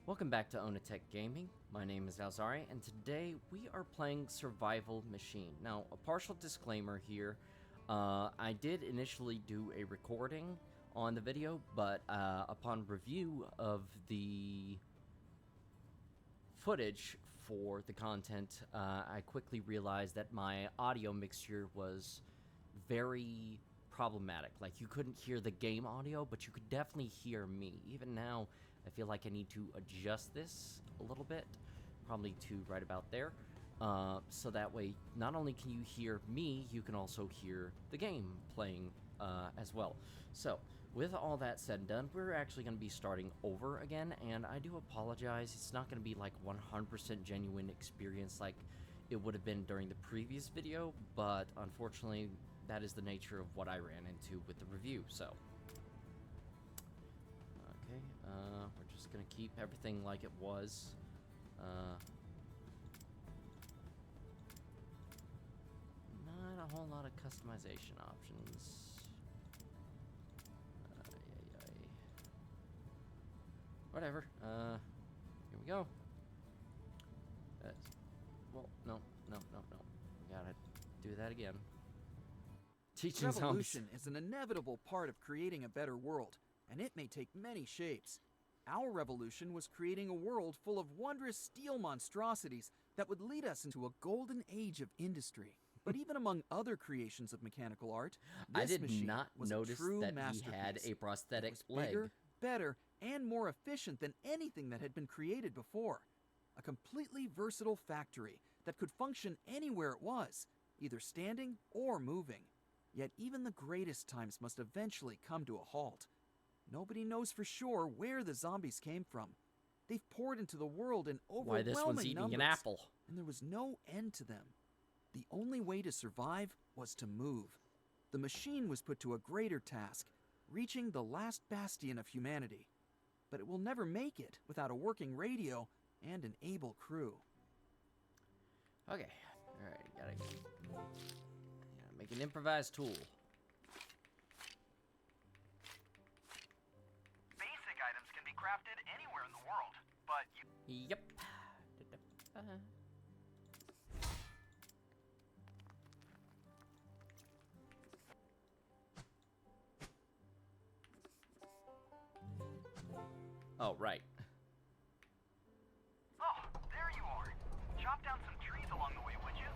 Welcome back to Onatech Gaming. My name is Alzari, and today we are playing Survival Machine. Now, a partial disclaimer here. I did initially do a recording on the video, but upon review of the footage for the content, I quickly realized that my audio mixture was very problematic. Like, you couldn't hear the game audio, but you could definitely hear me. Even now, I feel like I need to adjust this a little bit, probably to right about there, so that way not only can you hear me, you can also hear the game playing as well. So, with all that said and done, we're actually going to be starting over again, and I do apologize. It's not going to be like 100% genuine experience like it would have been during the previous video, but unfortunately, that is the nature of what I ran into with the review, so. Okay, we're just gonna keep everything like it was. Not a whole lot of customization options. Whatever, here we go. Well, no. We gotta do that again. Teaching Revolution is an inevitable part of creating a better world, and it may take many shapes. Our revolution was creating a world full of wondrous steel monstrosities that would lead us into a golden age of industry. But even among other creations of mechanical art, this I did machine not was notice a true that masterpiece. he had a prosthetic It was leg. bigger, better, and more efficient than anything that had been created before. A completely versatile factory that could function anywhere it was, either standing or moving. Yet even the greatest times must eventually come to a halt. Nobody knows for sure where the zombies came from. They've poured into the world in overwhelming Why this one's eating numbers, an apple. and there was no end to them. The only way to survive was to move. The machine was put to a greater task, reaching the last bastion of humanity. But it will never make it without a working radio and an able crew. Okay, alright, gotta make an improvised tool. Basic items can be crafted anywhere in the world, but Yep. Oh, right. Oh, there you are. Chop down some trees along the way, would you?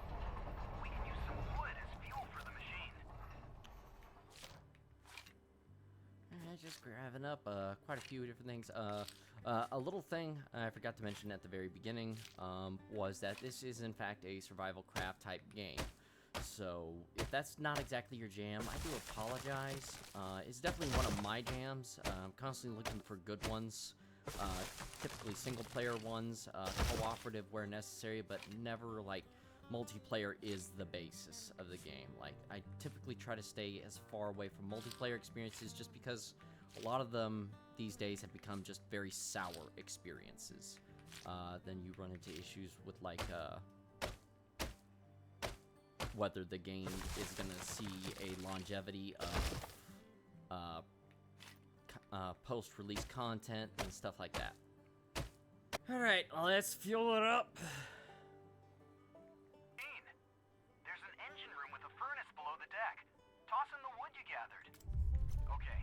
We can use some wood as fuel for the machine. Just grabbing up quite a few different things. A little thing I forgot to mention at the very beginning was that this is in fact a survival craft type game. So if that's not exactly your jam, I do apologize. It's definitely one of my jams. I'm constantly looking for good ones. Typically single player ones, cooperative where necessary, but never like multiplayer is the basis of the game. Like, I typically try to stay as far away from multiplayer experiences just because a lot of them these days have become just very sour experiences. Then you run into issues with like whether the game is gonna see a longevity of post-release content and stuff like that. Alright, let's fuel it up. Dean, there's an engine room with a furnace below the deck. Toss in the wood you gathered. Okay.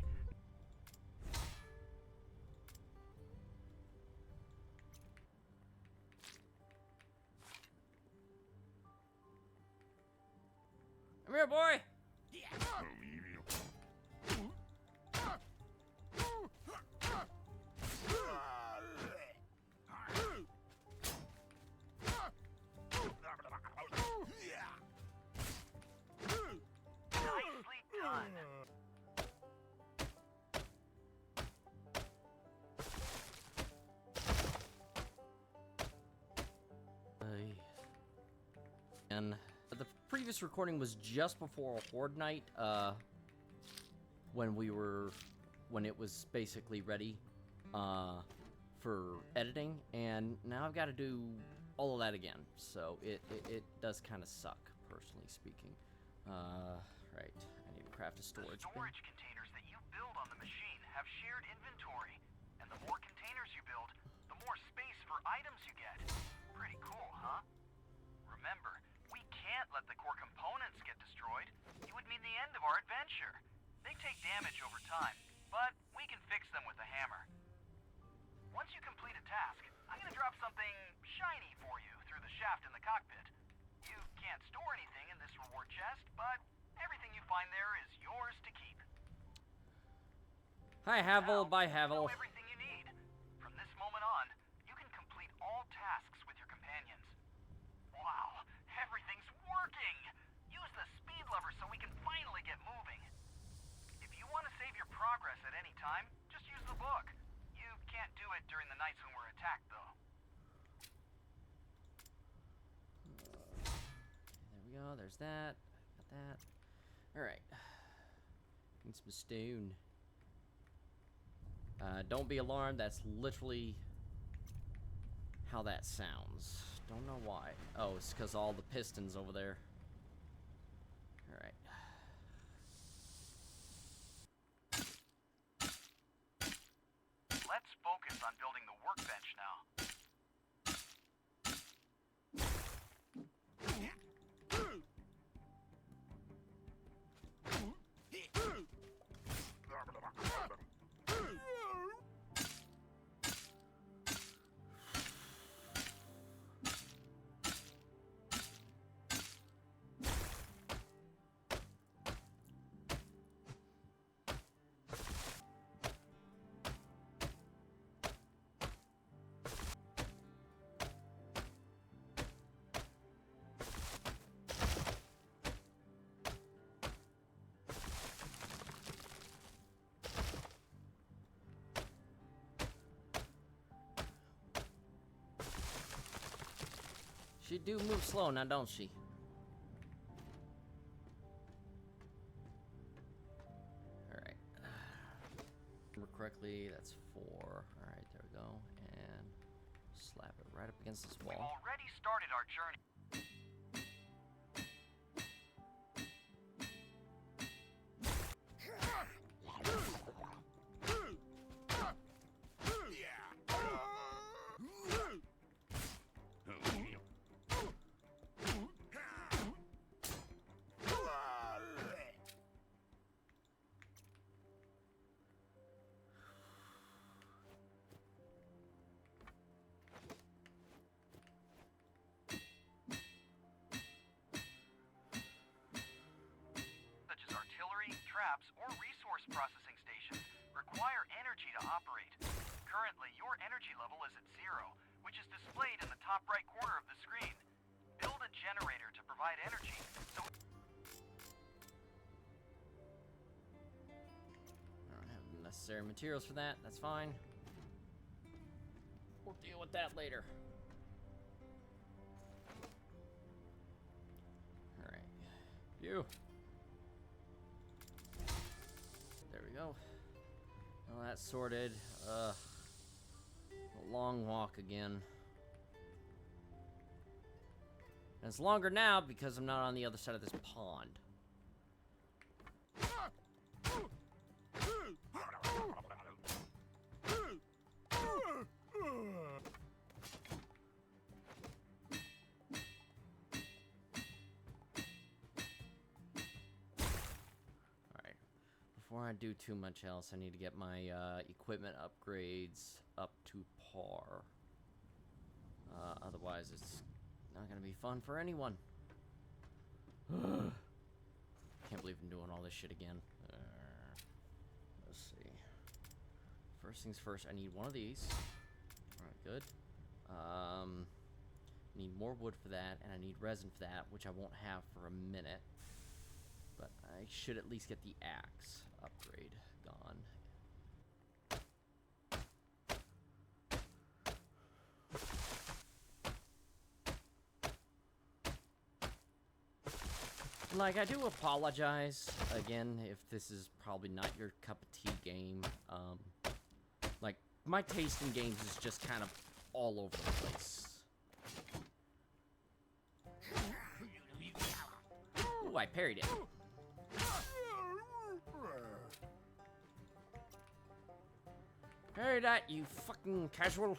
Come here, boy! Nicely done. And the previous recording was just before Horde night, when it was basically ready for editing, and now I've got to do all of that again, so it does kind of suck, personally speaking. Right, I need to craft a storage bin. Storage containers that you build on the machine have shared inventory, and the more containers you build, the the more space for items you get. Pretty cool, huh? Remember, we can't let the core components get destroyed. It would mean the end of our adventure. They take damage over time, but we can fix them with a hammer. Once you complete a task, I'm gonna drop something shiny for you through the shaft in the cockpit. You can't store anything in this reward chest, but everything you find there is yours to keep. Hi, Havel. Now, Bye, you Havel. know everything you need. From this moment on, you can complete all tasks with your companions. Wow, everything's working! Use the speed lever so we can finally get moving. If you want to save your progress at any time, just use the book. You can't do it during the nights when we're attacked, though. There we go. There's that. Got that. Alright. Need some stone. Don't be alarmed. That's literally how that sounds. Don't know why. Oh, it's because all the pistons over there. Alright. Let's focus on building the workbench now. She do move slow now, don't she? Alright. Remember correctly, that's 4. Alright, there we go. And slap it right up against this We've wall. already started our journey. Such as artillery, traps, or resource processing stations require energy to operate. Currently, your energy level is at 0, which is displayed in the top right corner of the screen. Build a generator to provide energy, so I don't have the necessary materials for that. That's fine. We'll deal with that later. Alright. You. There we go. Well, that's sorted. A long walk again. And it's longer now because I'm not on the other side of this pond. Alright. Before I do too much else, I need to get my equipment upgrades up to par. Otherwise, it's not gonna be fun for anyone. Can't believe I'm doing all this shit again. Let's see. First things first, I need one of these. Alright, good. Need more wood for that, and I need resin for that, which I won't have for a minute. But I should at least get the axe upgrade gone. Like, I do apologize, again, if this is probably not your cup of tea game. Like, my taste in games is just kind of all over the place. Ooh, I parried it. Parry that, you fucking casual.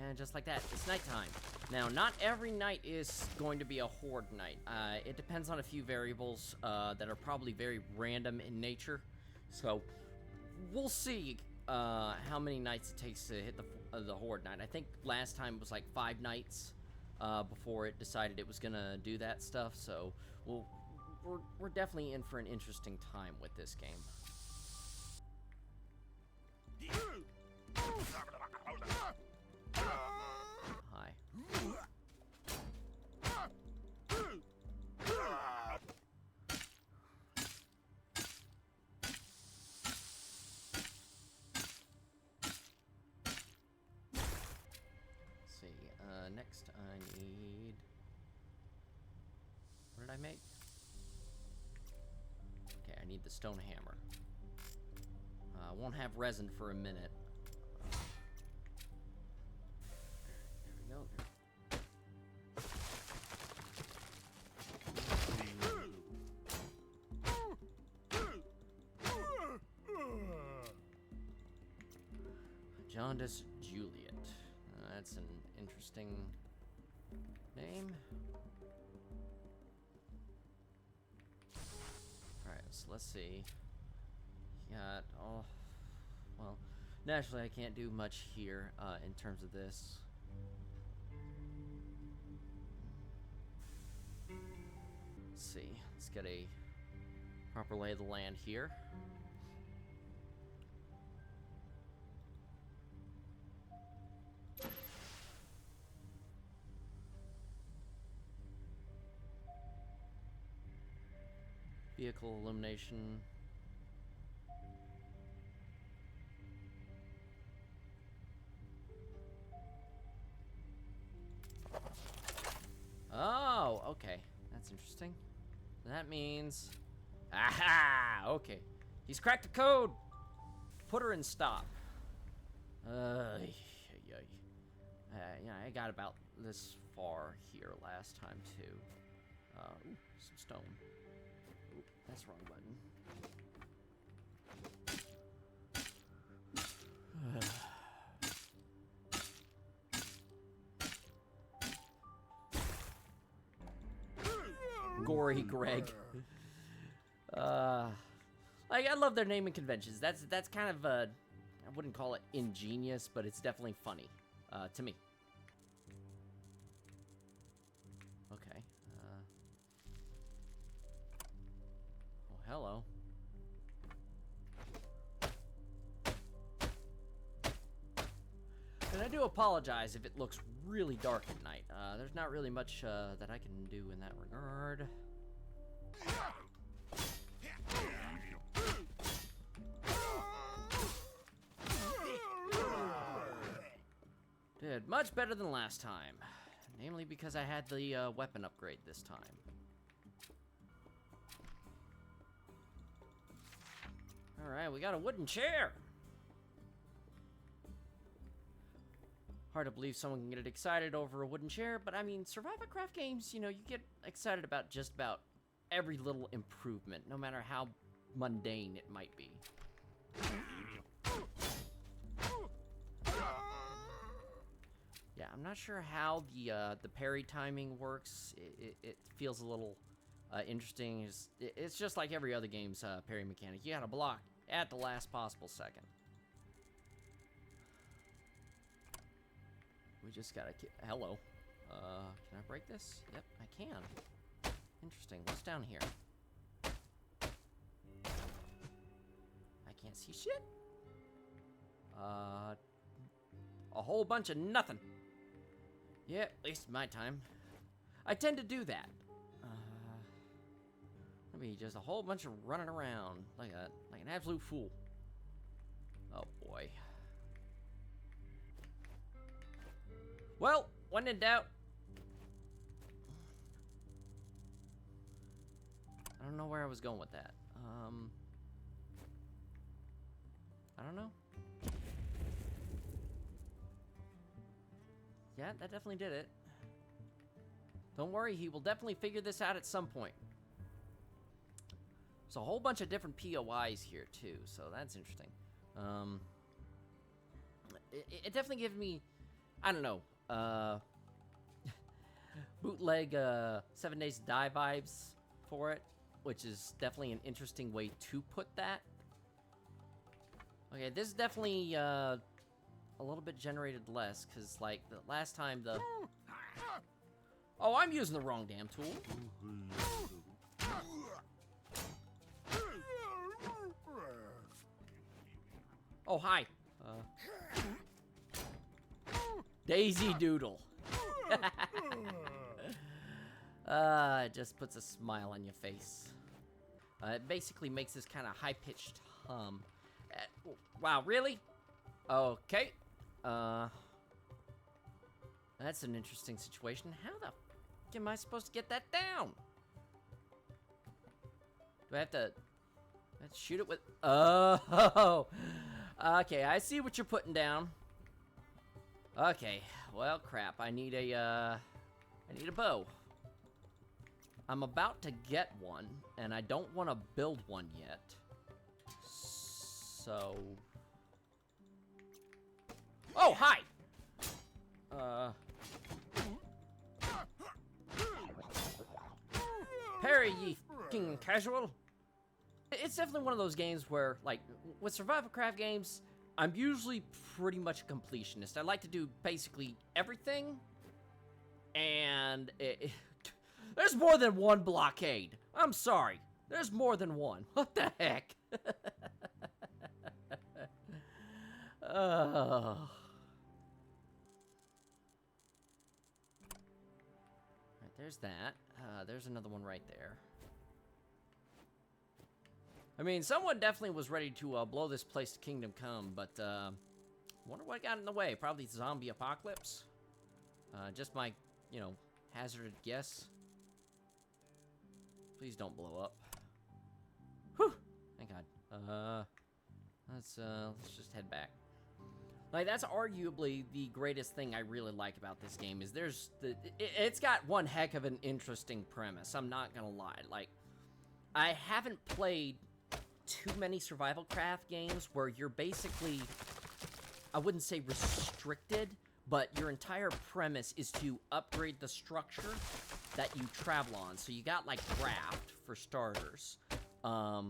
And just like that, it's nighttime. Now, not every night is going to be a Horde night. It depends on a few variables that are probably very random in nature. So, we'll see how many nights it takes to hit the Horde night. I think last time it was like 5 nights before it decided it was gonna do that stuff. So, we're definitely in for an interesting time with this game. Hi. Let's see, next I need... What did I make? Okay, I need the stone hammer. I won't have resin for a minute. There we go. Jaundice Juliet. That's an interesting name. Alright, so let's see. Got all... Well, naturally I can't do much here in terms of this. Let's see. Let's get a proper lay of the land here. Vehicle illumination. Oh, okay. That's interesting. That means... Aha! Okay. He's cracked the code! Put her in stop. Yeah, I got about this far here last time, too. Ooh, some stone. Ooh, that's the wrong button. Gory Greg. Like, I love their naming conventions. That's kind of I wouldn't call it ingenious, but it's definitely funny to me. Okay. Oh, hello. And I do apologize if it looks really dark at night. There's not really much that I can do in that regard. Did much better than last time. Namely because I had the weapon upgrade this time. Alright, we got a wooden chair! Hard to believe someone can get excited over a wooden chair, but I mean, Survivalcraft games, you know, you get excited about just about every little improvement, no matter how mundane it might be. Yeah, I'm not sure how the parry timing works. It feels a little interesting. It's just like every other game's parry mechanic. You gotta block at the last possible second. We just gotta... Hello. Can I break this? Yep, I can. Interesting. What's down here? I can't see shit. A whole bunch of nothing. Yeah, at least my time. I tend to do that. I mean, just a whole bunch of running around like an absolute fool. Oh boy. Well, when in doubt. I don't know where I was going with that. I don't know. Yeah, that definitely did it. Don't worry, he will definitely figure this out at some point. There's a whole bunch of different POIs here too, so that's interesting. It definitely gives me I don't know, bootleg 7 Days to Die vibes for it, which is definitely an interesting way to put that. Okay, this is definitely a little bit generated less, because like the last time the... Oh, I'm using the wrong damn tool. Oh, hi. Daisy Doodle. It just puts a smile on your face. It basically makes this kind of high-pitched hum. Wow, really? Okay. That's an interesting situation. How the f am I supposed to get that down? Do I have to... Let's shoot it with... Oh! Okay, I see what you're putting down. Okay, well, crap. I need a bow. I'm about to get one, and I don't want to build one yet. So... Oh, hi! Parry, ye f***ing casual. It's definitely one of those games where, like, with survival craft games, I'm usually pretty much a completionist. I like to do basically everything, and there's more than one blockade. I'm sorry. There's more than one. What the heck? Alright, there's that. There's another one right there. I mean, someone definitely was ready to blow this place to Kingdom Come, but wonder what got in the way. Probably zombie apocalypse. Just my, you know, hazarded guess. Please don't blow up. Whew! Thank God. Let's just head back. Like, that's arguably the greatest thing I really like about this game, is it's got one heck of an interesting premise, I'm not gonna lie. Like, I haven't played too many survival craft games where you're basically, I wouldn't say restricted, but your entire premise is to upgrade the structure that you travel on. So you got, like, raft, for starters. I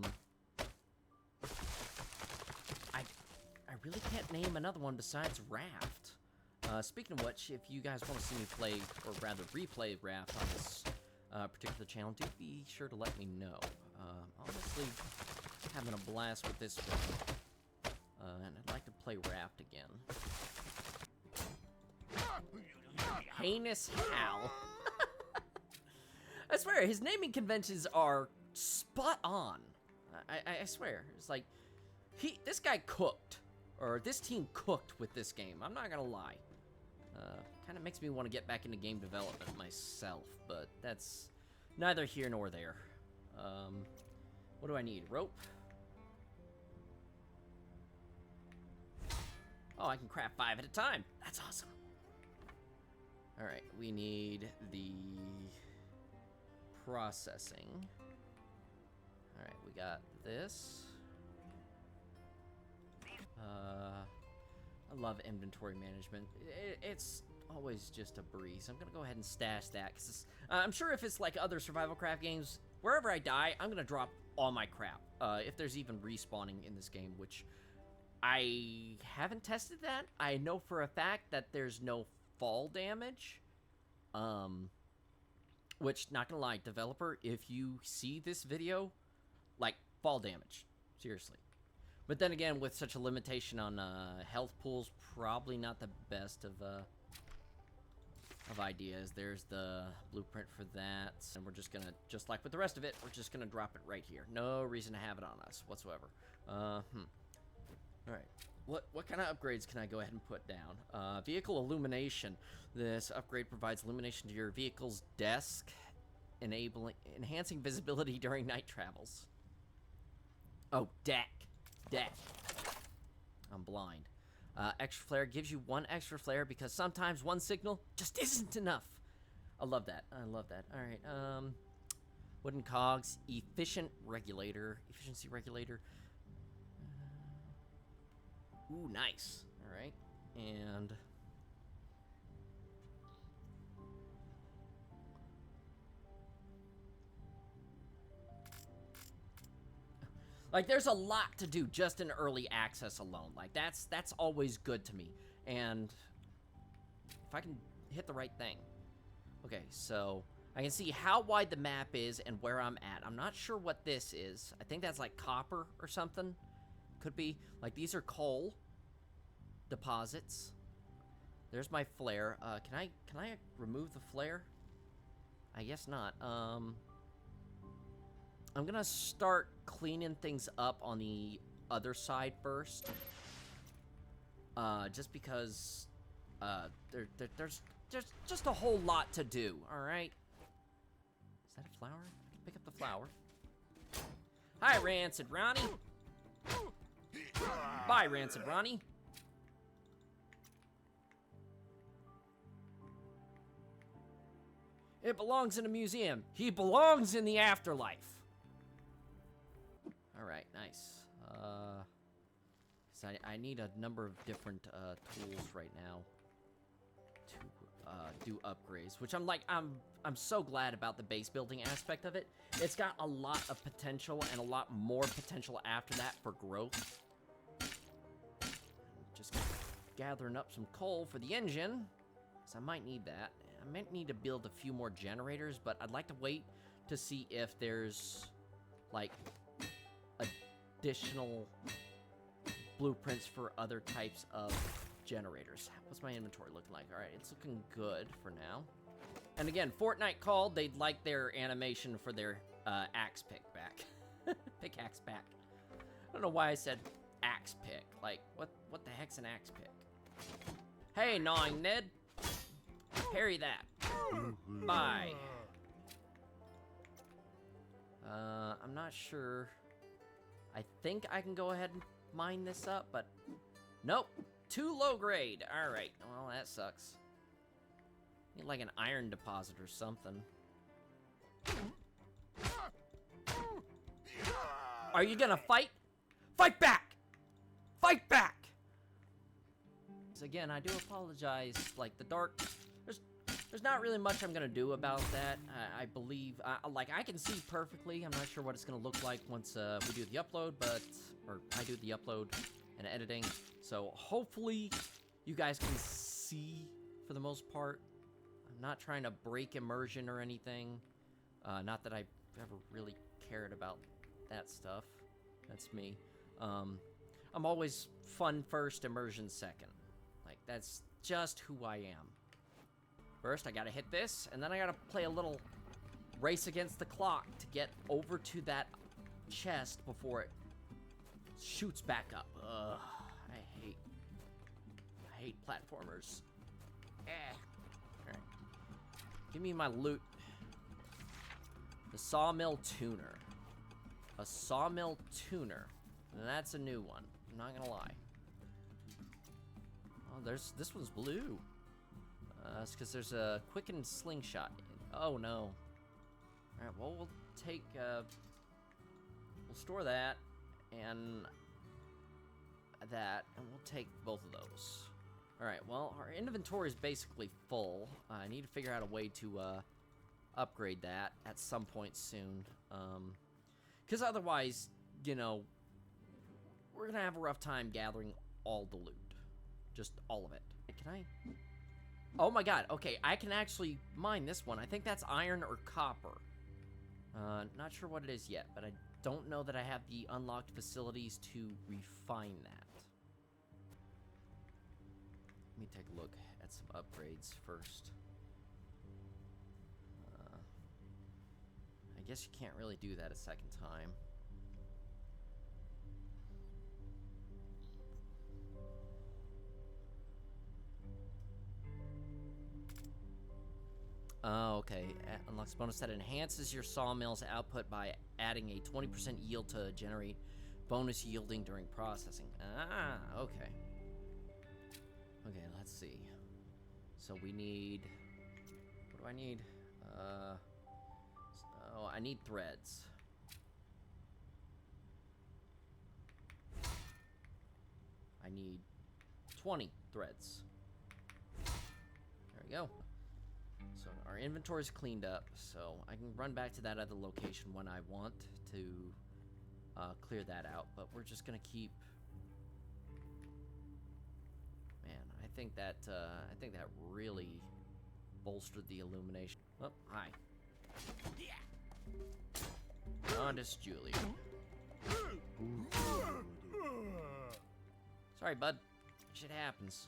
really can't name another one besides Raft. Speaking of which, if you guys want to see me play, or rather replay Raft on this particular channel, do be sure to let me know. Honestly, having a blast with this one. And I'd like to play Raft again. Heinous Hal. I swear, his naming conventions are spot on. I swear. It's like, this guy cooked. Or this team cooked with this game. I'm not gonna lie. Kind of makes me want to get back into game development myself, but that's neither here nor there. What do I need? Rope? Oh, I can craft 5 at a time. That's awesome. Alright, we need the processing. Alright, we got this. I love inventory management. It's always just a breeze. I'm gonna go ahead and stash that, because I'm sure if it's like other survival craft games, wherever I die, I'm gonna drop all my crap. If there's even respawning in this game, which I haven't tested that. I know for a fact that there's no fall damage. Which, not gonna lie, developer, if you see this video, like, fall damage. Seriously. But then again, with such a limitation on health pools, probably not the best of ideas. There's the blueprint for that, and we're just gonna, just like with the rest of it, we're just gonna drop it right here. No reason to have it on us whatsoever. All right. What kind of upgrades can I go ahead and put down? Vehicle illumination. This upgrade provides illumination to your vehicle's desk, enhancing visibility during night travels. Oh, deck. I'm blind. Extra flare gives you 1 extra flare because sometimes 1 signal just isn't enough. I love that. All right. Wooden cogs, efficiency regulator. Ooh, nice. All right. And Like, there's a lot to do just in early access alone. Like, that's always good to me. And if I can hit the right thing. Okay, so I can see how wide the map is and where I'm at. I'm not sure what this is. I think that's like copper or something. Could be. Like, these are coal deposits. There's my flare. Can I remove the flare? I guess not. I'm gonna start cleaning things up on the other side first. Just because there's just a whole lot to do, alright? Is that a flower? Pick up the flower. Hi, Rancid Ronnie. Bye, Rancid Ronnie. It belongs in a museum. He belongs in the afterlife. Alright, nice. So I need a number of different tools right now to do upgrades, which I'm so glad about the base building aspect of it. It's got a lot of potential and a lot more potential after that for growth. Just gathering up some coal for the engine, because I might need that. I might need to build a few more generators, but I'd like to wait to see if there's, like, additional blueprints for other types of generators. What's my inventory looking like? All right, it's looking good for now. And again, Fortnite called. They'd like their animation for their axe pick back. Pickaxe back. I don't know why I said axe pick. Like, what the heck's an axe pick? Hey, gnawing Ned. Parry that. Bye. I'm not sure. I think I can go ahead and mine this up, but nope. Too low grade. Alright, well, that sucks. Need like an iron deposit or something. Are you gonna fight? Fight back! Fight back! So again, I do apologize. Like, the dark... There's not really much I'm gonna do about that. I believe... like, I can see perfectly. I'm not sure what it's gonna look like once we do the upload, but... Or I do the upload and editing. So, hopefully, you guys can see for the most part. I'm not trying to break immersion or anything. Not that I've ever really cared about that stuff. That's me. I'm always fun first, immersion second. Like, that's just who I am. First, I gotta hit this, and then I gotta play a little race against the clock to get over to that chest before it shoots back up. Ugh, I hate platformers. Alright. Give me my loot. The sawmill tuner. A sawmill tuner. That's a new one. I'm not gonna lie. Oh, this one's blue. It's because there's a quickened slingshot. Oh no. Alright, well, we'll take, we'll store that, and we'll take both of those. Alright, well, our inventory is basically full. I need to figure out a way to, upgrade that at some point soon. Because otherwise, you know, we're gonna have a rough time gathering all the loot. Just all of it. Can I... Oh my god, okay, I can actually mine this one. I think that's iron or copper. Not sure what it is yet, but I don't know that I have the unlocked facilities to refine that. Let me take a look at some upgrades first. I guess you can't really do that a second time. Oh, okay. Unlocks bonus that enhances your sawmill's output by adding a 20% yield to generate bonus yielding during processing. Ah, okay. Okay, let's see. So we need... What do I need? So I need threads. I need 20 threads. There we go. So our inventory's cleaned up, so I can run back to that other location when I want to clear that out, but we're just gonna keep... Man, I think that really bolstered the illumination. Oh, hi. Honest Julie. Sorry, bud. Shit happens.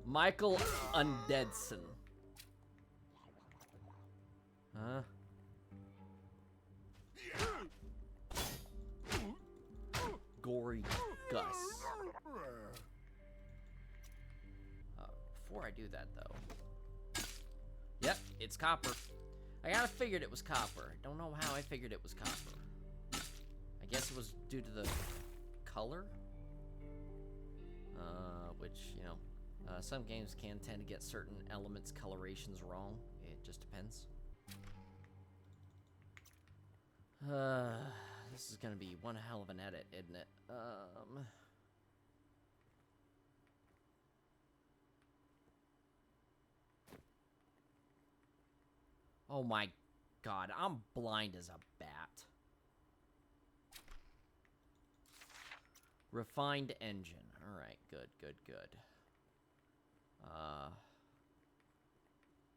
Michael Undeadson. Huh? Gory Gus. Before I do that, though. Yep, it's copper. I kinda figured it was copper. I don't know how I figured it was copper. I guess it was due to the color? Which, you know, some games can tend to get certain elements' colorations wrong. It just depends. This is gonna be one hell of an edit, isn't it? Oh my god, I'm blind as a bat. Refined engine. Alright, good, good, good.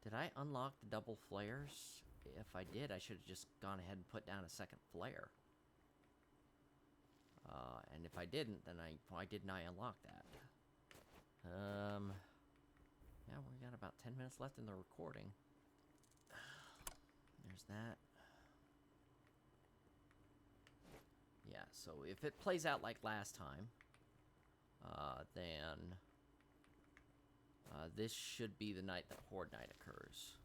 Did I unlock the double flares? If I did, I should have just gone ahead and put down a second flare. And if I didn't, then why didn't I unlock that? Yeah, we got about 10 minutes left in the recording. There's that. Yeah, so if it plays out like last time, then this should be the night that Horde Night occurs.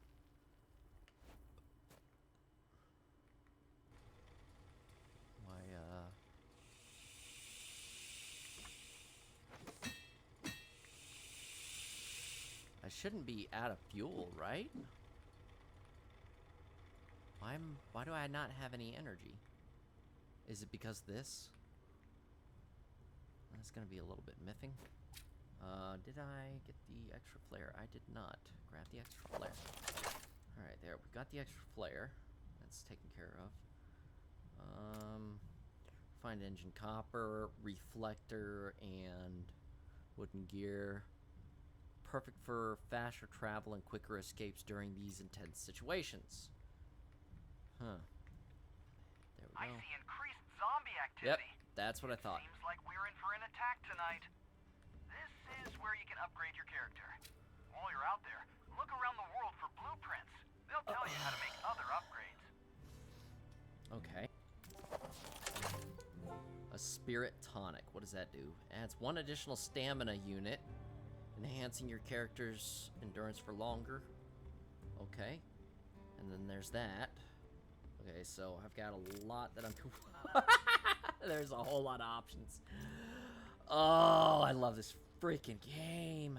I shouldn't be out of fuel, right? Why do I not have any energy? Is it because this? That's gonna be a little bit miffing. Did I get the extra flare? I did not. Grab the extra flare. Alright, there. We got the extra flare. That's taken care of. Find engine copper, reflector, and wooden gear. Perfect for faster travel and quicker escapes during these intense situations. Huh. There we go. I see increased zombie activity. Yep, that's what I thought. Seems like we're in for an attack tonight. This is where you can upgrade your character. While you're out there, look around the world for blueprints. They'll tell you how to make other upgrades. Okay. A spirit tonic. What does that do? Adds 1 additional stamina unit, enhancing your character's endurance for longer. Okay. And then there's that. Okay, so I've got a lot that I'm... There's a whole lot of options. Oh, I love this freaking game.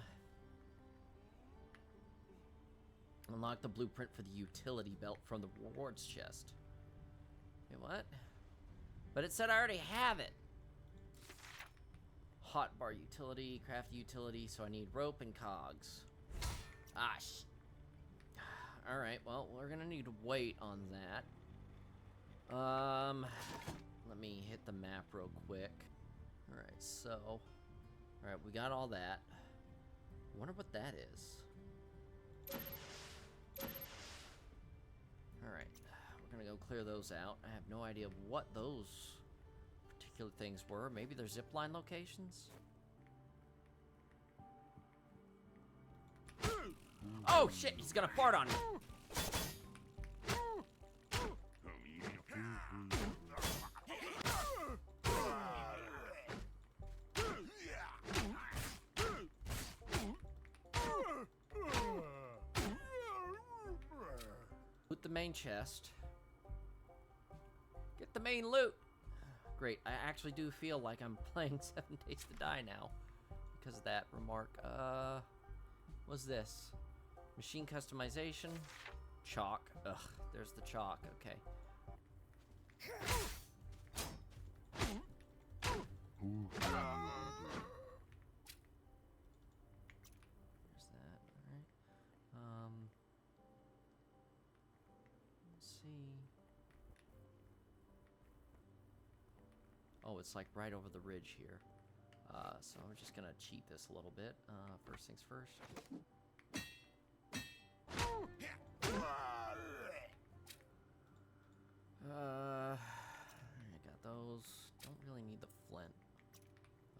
Unlock the blueprint for the utility belt from the rewards chest. Wait, what? But it said I already have it. Hotbar utility, craft utility, so I need rope and cogs. Ah, Alright, well, we're gonna need to wait on that. Let me hit the map real quick. Alright, so... Alright, we got all that. I wonder what that is. Alright, we're gonna go clear those out. I have no idea what those particular things were. Maybe they're zipline locations? Oh shit, he's gonna fart on me! Loot the main chest. Get the main loot! Great, I actually do feel like I'm playing 7 Days to Die now. Because of that remark. What's this? Machine customization. Chalk. Ugh, there's the chalk. Okay. There's that. Alright. Oh, it's like right over the ridge here. So I'm just gonna cheat this a little bit. First things first. I got those. Don't really need the flint,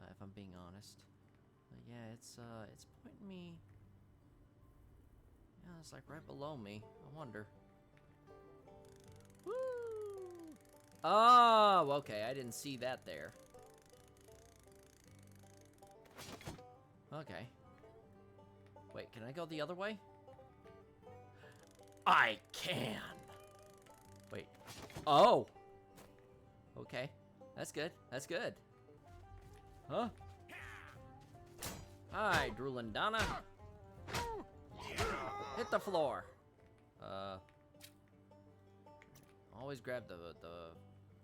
if I'm being honest. But yeah, it's pointing me. Yeah, it's like right below me. I wonder. Woo! Oh, okay. I didn't see that there. Okay. Wait, can I go the other way? I can. Wait. Oh. Okay. That's good. That's good. Huh? Hi, Drulandana. Hit the floor. Always grab the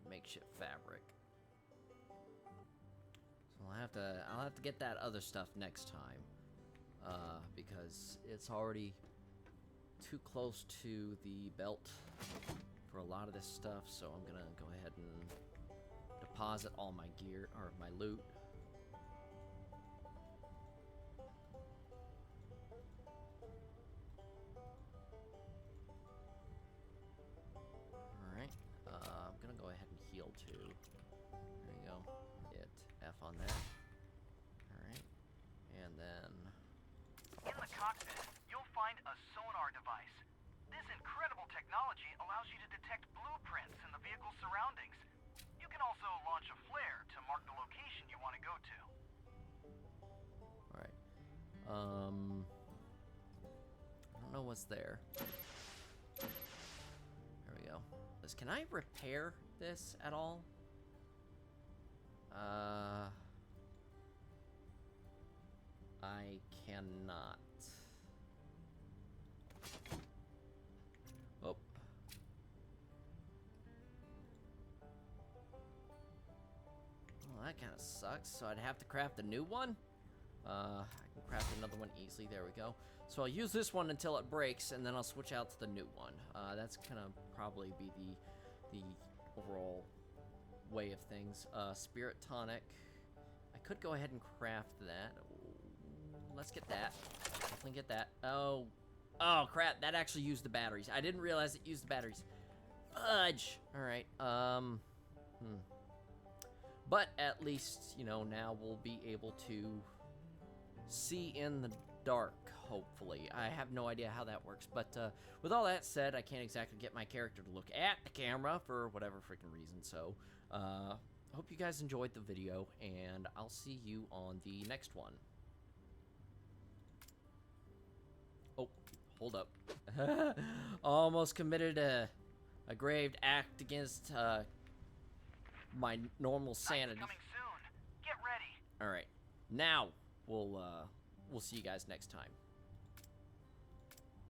makeshift fabric. So I'll have to get that other stuff next time. Because it's already too close to the belt for a lot of this stuff, so I'm gonna go ahead and deposit all my gear, or my loot. Alright, I'm gonna go ahead and heal too. There you go. Hit F on that. Alright, and then... In the cockpit, you'll find a sonar device. This incredible technology allows you to detect blueprints in the vehicle's surroundings. You can also launch a flare to mark the location you want to go to. Alright. I don't know what's there. There we go. Can I repair this at all? I cannot. Oh. Well, that kind of sucks. So I'd have to craft a new one? I can craft another one easily. There we go. So I'll use this one until it breaks, and then I'll switch out to the new one. That's gonna probably be the overall way of things. Spirit tonic. I could go ahead and craft that. Let's get that. Definitely get that. Oh crap! That actually used the batteries. I didn't realize it used the batteries. Fudge. All right. But at least, you know, now we'll be able to see in the dark, hopefully. I have no idea how that works, but with all that said, I can't exactly get my character to look at the camera for whatever freaking reason, so I hope you guys enjoyed the video, and I'll see you on the next one. Oh, hold up. Almost committed a grave act against my normal sanity. Coming soon. Get ready. All right, now we'll see you guys next time.